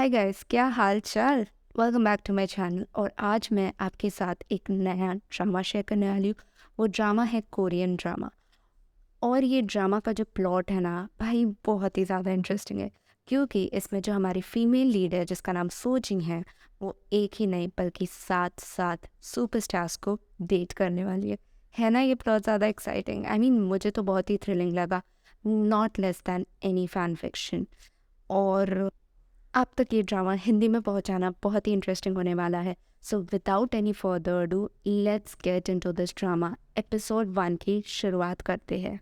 Hi guys, क्या हाल चाल। Welcome back to my channel. और आज मैं आपके साथ एक नया ड्रामा शेयर करने वाली हूँ। वो ड्रामा है कोरियन ड्रामा। और ये ड्रामा का जो प्लॉट है ना भाई, बहुत ही ज़्यादा इंटरेस्टिंग है। क्योंकि इसमें जो हमारी फीमेल लीड है जिसका नाम सोजिंग है, वो एक ही नहीं बल्कि सात सात सुपरस्टार्स को डेट करने वाली है ना। ये प्लॉट ज़्यादा एक्साइटिंग, आई मीन मुझे तो बहुत ही थ्रिलिंग लगा। Not less than any fan fiction. और आप तक ये ड्रामा हिंदी में पहुंचाना बहुत ही इंटरेस्टिंग होने वाला है। So without any further do, let's get into this drama. Episode 1 की शुरुआत करते हैं।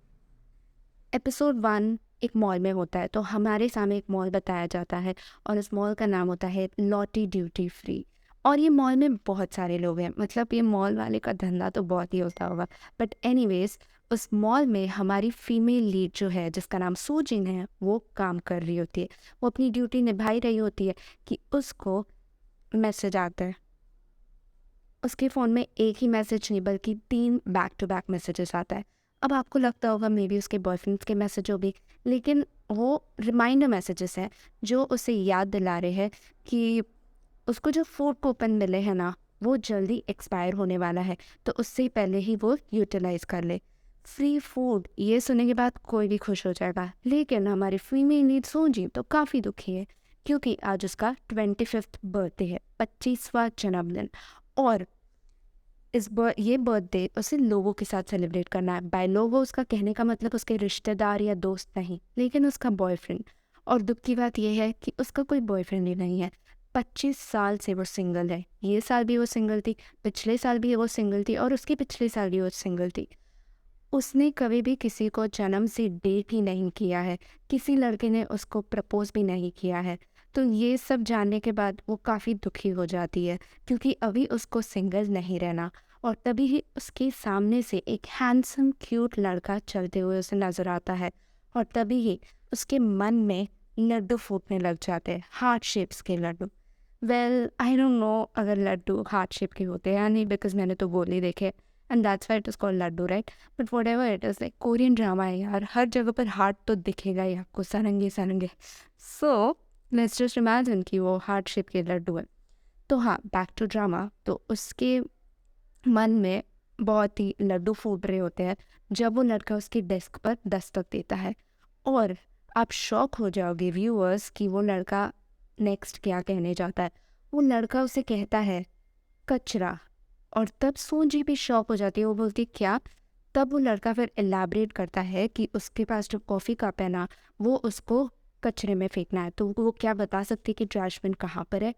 एपिसोड 1 एक मॉल में होता है, तो हमारे सामने एक मॉल बताया जाता है और इस मॉल का नाम होता है लॉटी ड्यूटी फ्री। और ये मॉल में बहुत सारे लोग हैं, मतलब ये मॉल वाले का धंधा तो बहुत ही होता होगा। बट एनीवेज, उस मॉल में हमारी फीमेल लीड जो है जिसका नाम सूजिन है, वो काम कर रही होती है। वो अपनी ड्यूटी निभाई रही होती है कि उसको मैसेज आता है। उसके फ़ोन में एक ही मैसेज नहीं बल्कि 3 बैक टू बैक मैसेजेस आता है। अब आपको लगता होगा मे बी उसके बॉयफ्रेंड्स के मैसेज हो भी, लेकिन वो रिमाइंडर मैसेजेस हैं जो उसे याद दिला रहे हैं कि उसको जो फूड कूपन मिले हैं ना, वो जल्दी एक्सपायर होने वाला है, तो उससे पहले ही वो यूटिलाइज़ कर ले। फ्री फूड ये सुनने के बाद कोई भी खुश हो जाएगा, लेकिन हमारी फीमेल लीड सोजी तो काफ़ी दुखी है क्योंकि आज उसका 25th बर्थडे है, 25वां जन्मदिन। और ये बर्थडे उसे लोगों के साथ सेलिब्रेट करना है। बाय लोगों उसका कहने का मतलब उसके रिश्तेदार या दोस्त नहीं, लेकिन उसका बॉयफ्रेंड। और दुख की बात यह है कि उसका कोई बॉयफ्रेंड ही नहीं है। 25 साल से वो सिंगल है। ये साल भी वो सिंगल थी, पिछले साल भी वो सिंगल थी, और उसके पिछले साल भी वो सिंगल थी। उसने कभी भी किसी को जन्म से डेट ही नहीं किया है, किसी लड़के ने उसको प्रपोज भी नहीं किया है। तो ये सब जानने के बाद वो काफ़ी दुखी हो जाती है क्योंकि अभी उसको सिंगल नहीं रहना। और तभी ही उसके सामने से एक हैंडसम क्यूट लड़का चलते हुए उसे नज़र आता है। और तभी ही उसके मन में लड्डू फूटने लग जाते हैं, हार्ट शेप्स के laddoo. Well I don't know अगर लड्डू हार्ट शेप के होते हैं या नहीं, बिकॉज मैंने तो गोली देखे, and that's why it is called laddoo, right. But whatever it is, like Korean drama है यार, हर जगह पर हार्ट तो दिखेगा ही आपको, सरंगे सरंगे। सो लेट्स जस्ट इमेजिन कि वो हार्ट शेप के लड्डू है। तो हाँ, बैक टू ड्रामा। तो उसके मन में बहुत ही लड्डू फूट रहे होते हैं जब वो लड़का उसकी डेस्क पर दस्तक देता है। और आप शॉक हो जाओगे व्यूअर्स कि वो लड़का नेक्स्ट क्या कहने जाता है। वो लड़का उसे कहता है कचरा। और तब सूजी भी शॉक हो जाती है, वो बोलती क्या। तब वो लड़का फिर एलैबोरेट करता है कि उसके पास जो कॉफ़ी कप है ना, वो उसको कचरे में फेंकना है, तो वो क्या बता सकती है कि ट्रैश बिन कहाँ पर है।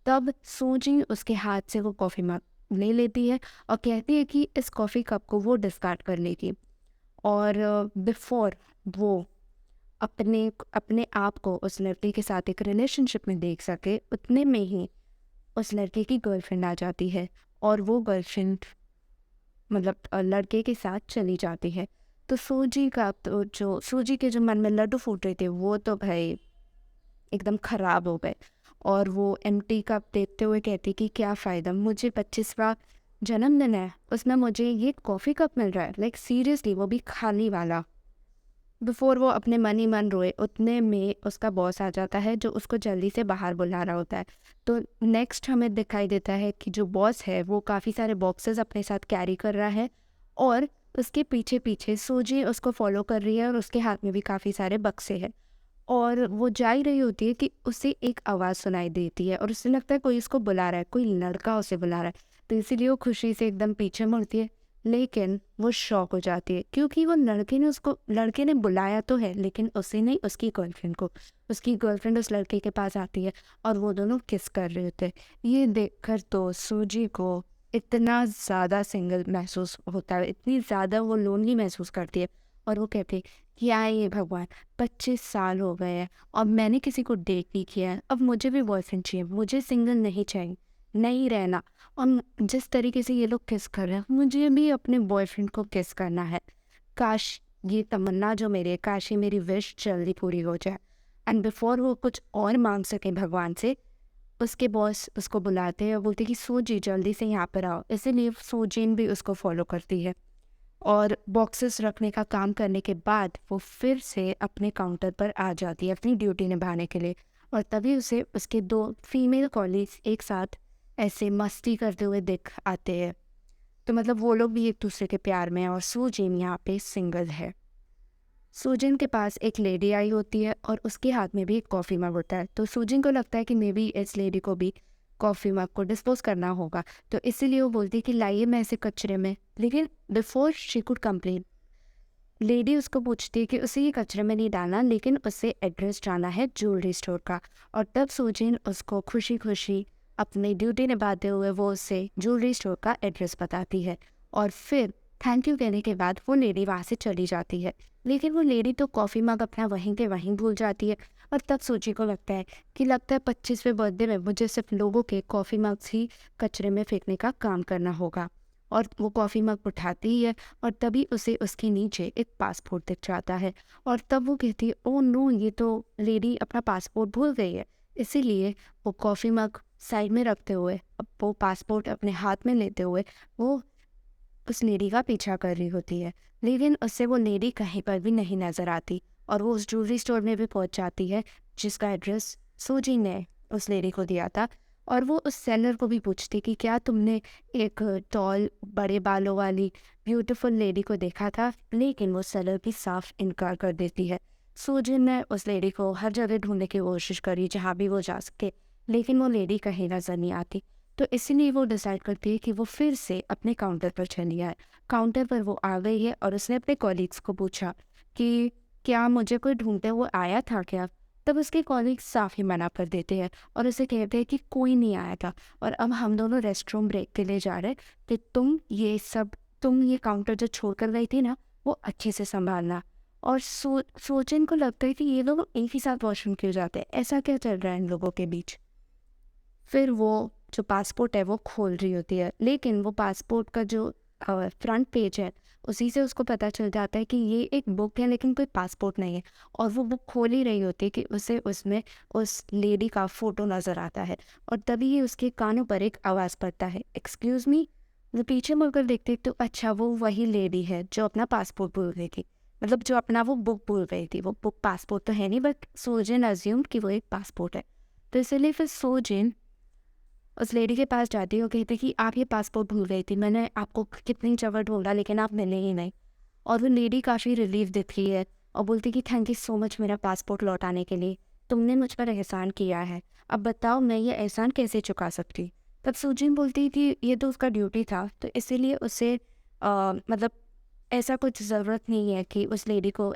तब सूजी उसके हाथ से वो कॉफ़ी मग ले लेती है और कहती है कि इस कॉफ़ी कप को वो डिस्कार्ड कर लेगी। और बिफोर वो अपने अपने आप को उस लड़के के साथ एक रिलेशनशिप में देख सके, उतने में ही उस लड़के की गर्लफ्रेंड आ जाती है। और वो गर्लफ्रेंड मतलब लड़के के साथ चली जाती है। तो सूजी के जो मन में लड्डू फूट रहे थे वो तो भाई एकदम ख़राब हो गए। और वो एम्प्टी कप देखते हुए कहती कि क्या फ़ायदा, मुझे 25वां जन्मदिन है, उसमें मुझे ये कॉफ़ी कप मिल रहा है, लाइक सीरियसली, वो भी खाली वाला। बिफोर वो अपने मन ही मन रोए, उतने में उसका बॉस आ जाता है जो उसको जल्दी से बाहर बुला रहा होता है। तो नेक्स्ट हमें दिखाई देता है कि जो बॉस है वो काफ़ी सारे बॉक्सेस अपने साथ कैरी कर रहा है, और उसके पीछे पीछे सूजी उसको फॉलो कर रही है, और उसके हाथ में भी काफ़ी सारे बक्से हैं। और वो जा ही रही होती है कि उसे एक आवाज़ सुनाई देती है और उसे लगता है कोई उसको बुला रहा है, कोई लड़का उसे बुला रहा है। तो इसीलिए वो खुशी से एकदम पीछे मुड़ती है, लेकिन वो शॉक हो जाती है क्योंकि वो लड़के ने बुलाया तो है, लेकिन उसे नहीं, उसकी गर्लफ्रेंड को। उसकी गर्लफ्रेंड उस लड़के के पास आती है और वो दोनों किस कर रहे होते हैं। ये देखकर तो सूजी को इतना ज़्यादा सिंगल महसूस होता है, इतनी ज़्यादा वो लोनली महसूस करती है। और वो कहती है क्या है ये भगवान, 25 साल हो गए हैं और मैंने किसी को डेट नहीं किया है, अब मुझे भी बॉयफ्रेंड चाहिए, मुझे सिंगल नहीं चाहिए, नहीं रहना। और जिस तरीके से ये लोग किस कर रहे हैं, मुझे भी अपने बॉयफ्रेंड को किस करना है। काश ये तमन्ना जो मेरी है, काश ये मेरी विश जल्दी पूरी हो जाए। एंड बिफोर वो कुछ और मांग सके भगवान से, उसके बॉस उसको बुलाते हैं और बोलते हैं कि सूजी जल्दी से यहाँ पर आओ। इसीलिए सूजिन भी उसको फॉलो करती है। और बॉक्सेस रखने का काम करने के बाद वो फिर से अपने काउंटर पर आ जाती है अपनी ड्यूटी निभाने के लिए। और तभी उसे उसके 2 फीमेल कॉलीग्स एक साथ ऐसे मस्ती करते हुए दिख आते हैं। तो मतलब वो लोग भी एक दूसरे के प्यार में हैं और सूजिन यहाँ पे सिंगल है। सूजिन के पास एक लेडी आई होती है और उसके हाथ में भी एक कॉफ़ी मग होता है। तो सूजिन को लगता है कि मे बी इस लेडी को भी कॉफ़ी मग को डिस्पोज करना होगा, तो इसीलिए वो बोलती है कि लाइए मैं इसे कचरे में। लेकिन before she could complain, lady उसको पूछती है कि उसे ये कचरे में नहीं डालना, लेकिन उसे एड्रेस डालना है ज्वेलरी स्टोर का। और तब सूजिन उसको खुशी खुशी अपनी ड्यूटी निभाते हुए वो उसे ज्वेलरी स्टोर का एड्रेस बताती है। और फिर थैंक यू कहने के बाद वो लेडी वहाँ से चली जाती है। लेकिन वो लेडी तो कॉफ़ी मग अपना वहीं के वहीं भूल जाती है। और तब सूजी को लगता है कि 25वें बर्थडे में मुझे सिर्फ लोगों के कॉफ़ी मग्स ही कचरे में फेंकने का काम करना होगा। और वो कॉफ़ी मग उठाती ही है और तभी उसे उसके नीचे एक पासपोर्ट दिख जाता है। और तब वो कहती है, ओह नो, ये तो लेडी अपना पासपोर्ट भूल गई है। इसीलिए वो कॉफ़ी मग साइड में रखते हुए, अब वो पासपोर्ट अपने हाथ में लेते हुए वो उस लेडी का पीछा कर रही होती है। लेकिन उससे वो लेडी कहीं पर भी नहीं नज़र आती और वो उस ज्वेलरी स्टोर में भी पहुंच जाती है जिसका एड्रेस सूजी ने उस लेडी को दिया था। और वो उस सेलर को भी पूछती कि क्या तुमने एक टॉल बड़े बालों वाली ब्यूटीफुल लेडी को देखा था, लेकिन वो सेलर भी साफ इनकार कर देती है। सूजी ने उस लेडी को हर जगह ढूंढने की कोशिश करी जहाँ भी वो जा सके, लेकिन वो लेडी कहीं नज़र नहीं आती। तो इसीलिए वो डिसाइड करती है कि वो फिर से अपने काउंटर पर चली आए। काउंटर पर वो आ गई है और उसने अपने कॉलीग्स को पूछा कि क्या मुझे कोई ढूंढते हुए आया था क्या? तब उसके कॉलीग्स साफ ही मना कर देते हैं और उसे कहते हैं कि कोई नहीं आया था और अब हम दोनों रेस्टरूम ब्रेक के लिए जा रहे हैं, कि तुम ये काउंटर जो छोड़ कर गई थी ना, वो अच्छे से संभालना। और सोचिन को लगता है कि ये लोग एक ही साथ वॉशरूम क्यों जाते हैं, ऐसा क्या चल रहा है इन लोगों के बीच। फिर वो जो पासपोर्ट है वो खोल रही होती है, लेकिन वो पासपोर्ट का जो फ्रंट पेज है उसी से उसको पता चल जाता है कि ये एक बुक है लेकिन कोई पासपोर्ट नहीं है। और वो बुक खोल ही रही होती है कि उसे उसमें उस लेडी का फ़ोटो नज़र आता है। और तभी ही उसके कानों पर एक आवाज़ पड़ता है, एक्सक्यूज़ मी। वो पीछे मुड़कर देखते तो अच्छा वो वही लेडी है जो अपना पासपोर्ट भूल गई थी, मतलब जो अपना वो बुक भूल गई थी। वो बुक पासपोर्ट तो है नहीं, बट सोजिन अज्यूम कि वो एक पासपोर्ट है। तो इसलिए फिर सोजिन उस लेडी के पास जाती है और कहती है कि आप ये पासपोर्ट भूल गई थी, मैंने आपको कितनी जगह ढूंढा लेकिन आप मिले ही नहीं। और वो लेडी काफ़ी रिलीफ दिखती है और बोलती कि थैंक यू सो मच मेरा पासपोर्ट लौटाने के लिए, तुमने मुझ पर एहसान किया है, अब बताओ मैं ये एहसान कैसे चुका सकती। तब सूजिन बोलती कि ये तो उसका ड्यूटी था, तो इसीलिए उसे मतलब ऐसा कुछ ज़रूरत नहीं है कि उस लेडी को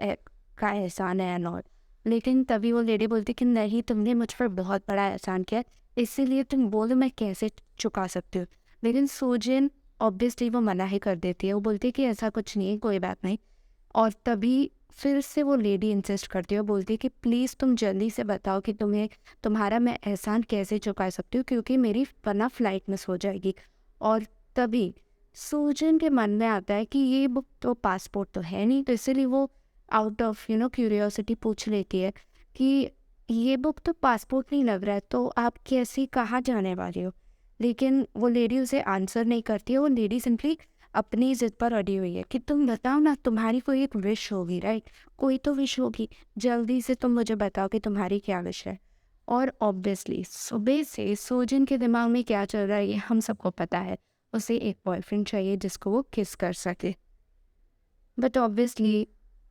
का एहसान है एंड ऑल। लेकिन तभी वो लेडी बोलती कि नहीं, तुमने मुझ पर बहुत बड़ा एहसान किया, इसीलिए तुम बोलो मैं कैसे चुका सकती हूँ। लेकिन सूजिन ऑब्वियसली वो मना ही कर देती है, वो बोलती है कि ऐसा कुछ नहीं है, कोई बात नहीं। और तभी फिर से वो लेडी इंसिस्ट करती है और बोलती है कि प्लीज़ तुम जल्दी से बताओ कि तुम्हारा मैं एहसान कैसे चुका सकती हूँ, क्योंकि मेरी वरना फ़्लाइट मिस हो जाएगी। और तभी सूजन के मन में आता है कि ये बुक तो पासपोर्ट तो है नहीं, तो इसीलिए वो आउट ऑफ क्यूरियोसिटी पूछ लेती है कि ये बुक तो पासपोर्ट नहीं लग रहा है, तो आप कैसी कहाँ जाने वाली हो। लेकिन वो लेडी उसे आंसर नहीं करती है, वो लेडी सिंपली अपनी ज़िद पर अड़ी हुई है कि तुम बताओ ना, तुम्हारी कोई एक विश होगी राइट, कोई तो विश होगी, जल्दी से तुम मुझे बताओ कि तुम्हारी क्या विश है। और ऑब्वियसली सुबह से सोजन के दिमाग में क्या चल रहा है ये हम सबको पता है, उसे एक बॉयफ्रेंड चाहिए जिसको वो किस कर सके। बट ऑब्वियसली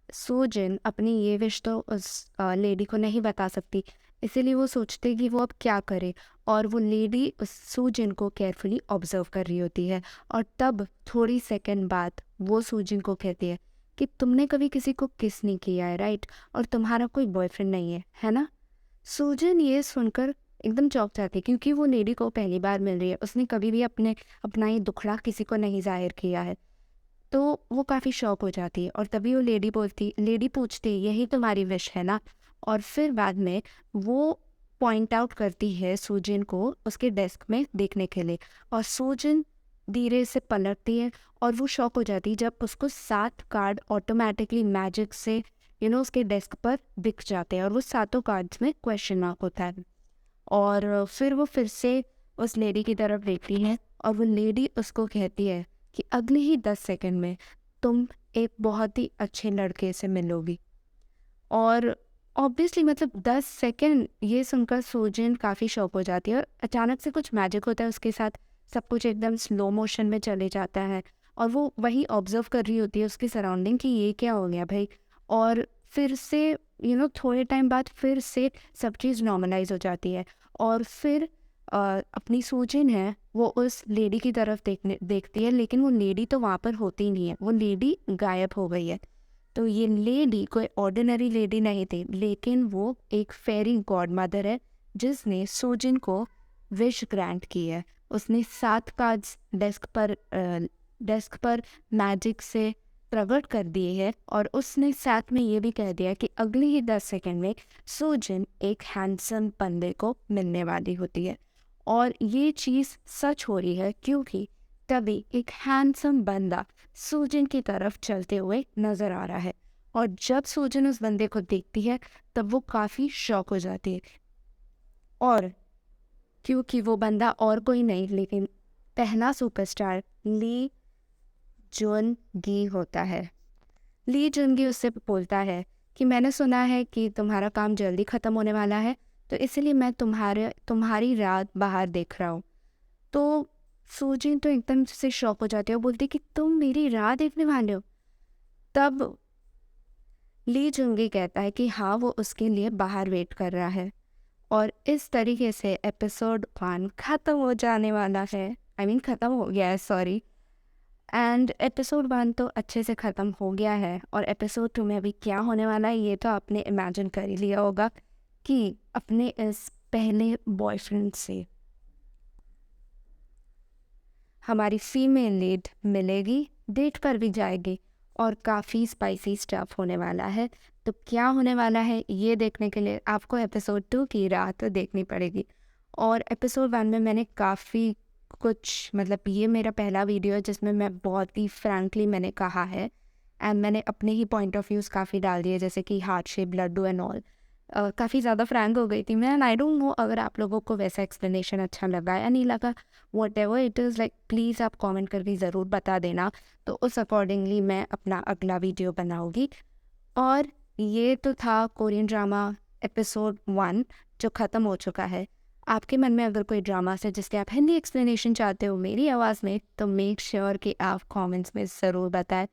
सोजन अपनी ये विश तो उस लेडी को नहीं बता सकती, इसीलिए वो सोचते कि वो अब क्या करे। और वो लेडी उस सूजिन को केयरफुली ऑब्जर्व कर रही होती है और तब थोड़ी सेकंड बाद वो सूजिन को कहती है कि तुमने कभी किसी को किस नहीं किया है राइट, और तुम्हारा कोई बॉयफ्रेंड नहीं है ना। सूजन ये सुनकर एकदम चौंक जाती है क्योंकि वो लेडी को पहली बार मिल रही है, उसने कभी भी अपना ये दुखड़ा किसी को नहीं जाहिर किया है। तो वो काफ़ी शॉक हो जाती है और तभी वो लेडी पूछती है यही तुम्हारी विश है ना। और फिर बाद में वो पॉइंट आउट करती है सूजन को उसके डेस्क में देखने के लिए, और सूजन धीरे से पलटती है और वो शॉक हो जाती है जब उसको 7 कार्ड ऑटोमेटिकली मैजिक से उसके डेस्क पर दिख जाते हैं और वो सातों कार्ड्स में क्वेश्चन मार्क होता है। और फिर वो फिर से उस लेडी की तरफ देखती है और वो लेडी उसको कहती है कि अगले ही 10 सेकंड में तुम एक बहुत ही अच्छे लड़के से मिलोगी। और ऑब्वियसली मतलब 10 सेकंड ये सुनकर सोजिन काफ़ी शॉक हो जाती है और अचानक से कुछ मैजिक होता है उसके साथ। सब कुछ एकदम स्लो मोशन में चले जाता है और वो वही ऑब्जर्व कर रही होती है उसकी सराउंडिंग कि ये क्या हो गया भाई। और फिर से थोड़े टाइम बाद फिर से सब चीज़ नॉर्मलाइज हो जाती है। और फिर अपनी सोजिन है वो उस लेडी की तरफ देखती है, लेकिन वो लेडी तो वहाँ पर होती ही नहीं है, वो लेडी गायब हो गई है। तो ये लेडी कोई ऑर्डिनरी लेडी नहीं थी, लेकिन वो एक फेरी गॉड मदर है जिसने सोजिन को विश ग्रांट की है। उसने 7 कार्ड्स डेस्क पर मैजिक से प्रकट कर दिए हैं और उसने साथ में ये भी कह दिया कि अगले ही 10 सेकंड में सोजिन एक हैंडसम बंदे को मिलने वाली होती है। और ये चीज़ सच हो रही है क्योंकि तभी एक हैंडसम बंदा सूजन की तरफ चलते हुए नजर आ रहा है। और जब सूजन उस बंदे को देखती है तब वो काफ़ी शॉक हो जाती है। और क्योंकि वो बंदा और कोई नहीं लेकिन पहला सुपरस्टार ली जुन गी होता है। ली जुन गी उससे बोलता है कि मैंने सुना है कि तुम्हारा काम जल्दी ख़त्म होने वाला है, तो इसलिए मैं तुम्हारी रात बाहर देख रहा हूँ। तो सूजिन तो एकदम से शॉक हो जाती है और बोलती है कि तुम मेरी राह देखने वाले हो। तब ली जुंगी कहता है कि हाँ वो उसके लिए बाहर वेट कर रहा है। और इस तरीके से एपिसोड 1 ख़त्म हो जाने वाला है। ख़त्म हो गया है, सॉरी। एंड एपिसोड 1 तो अच्छे से ख़त्म हो गया है और एपिसोड 2 में अभी क्या होने वाला है ये तो आपने इमेजिन कर ही लिया होगा कि अपने इस पहले बॉयफ्रेंड से हमारी फीमेल लीड मिलेगी, डेट पर भी जाएगी और काफ़ी स्पाइसी स्टफ होने वाला है। तो क्या होने वाला है ये देखने के लिए आपको एपिसोड 2 की राह तो देखनी पड़ेगी। और एपिसोड 1 में मैंने काफ़ी कुछ मतलब ये मेरा पहला वीडियो है जिसमें मैं बहुत ही फ्रैंकली मैंने कहा है एंड मैंने अपने ही पॉइंट ऑफ व्यूज़ काफ़ी डाल दिए जैसे कि heart shape laddoo and all. काफ़ी ज़्यादा फ्रैंक हो गई थी मैं एंड आई डोंट नो अगर आप लोगों को वैसा एक्सप्लेनेशन अच्छा लगा या नहीं लगा। What ever it is like please आप कमेंट करके ज़रूर बता देना, तो उस अकॉर्डिंगली मैं अपना अगला वीडियो बनाऊँगी। और ये तो था कोरियन ड्रामा एपिसोड 1 जो ख़त्म हो चुका है। आपके मन में अगर कोई ड्रामा है जिसके आप हिंदी एक्सप्लेनेशन चाहते हो मेरी आवाज़ में, तो मेक श्योर कि आप कमेंट्स में ज़रूर बताएं।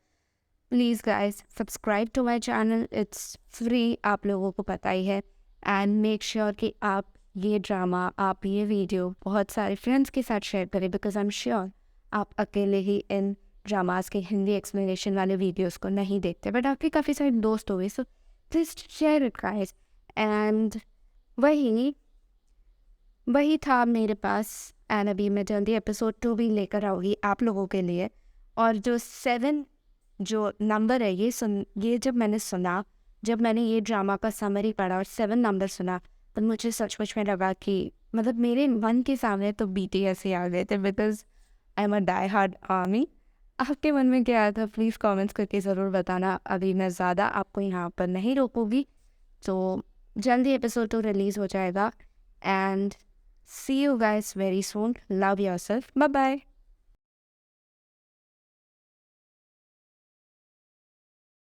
Please guys subscribe to my channel, it's free, आप लोगों को पता ही है। एंड मेक श्योर कि आप ये ड्रामा, आप ये वीडियो बहुत सारे फ्रेंड्स के साथ शेयर करें बिकॉज आई एम श्योर आप अकेले ही इन ड्रामास के हिंदी एक्सप्लेनेशन वाले वीडियोस को नहीं देखते, बट आपके काफ़ी सारे दोस्त हो गए, so please share it guys. And वही था मेरे पास एंड अभी मैं जल्दी एपिसोड 2 भी लेकर आऊँगी आप लोगों के लिए। और जो 7 जो नंबर है ये जब मैंने सुना, जब मैंने ये ड्रामा का समरी पढ़ा और 7 नंबर सुना, तो मुझे सचमुच में लगा कि मतलब मेरे मन के सामने तो BTS ही आ गए थे because I am a die hard army. आपके मन में क्या आया था प्लीज़ कमेंट्स करके ज़रूर बताना। अभी मैं ज़्यादा आपको यहाँ पर नहीं रोकूंगी, तो जल्दी एपिसोड 2 रिलीज़ हो जाएगा। And see you guys very soon, love yourself, bye bye.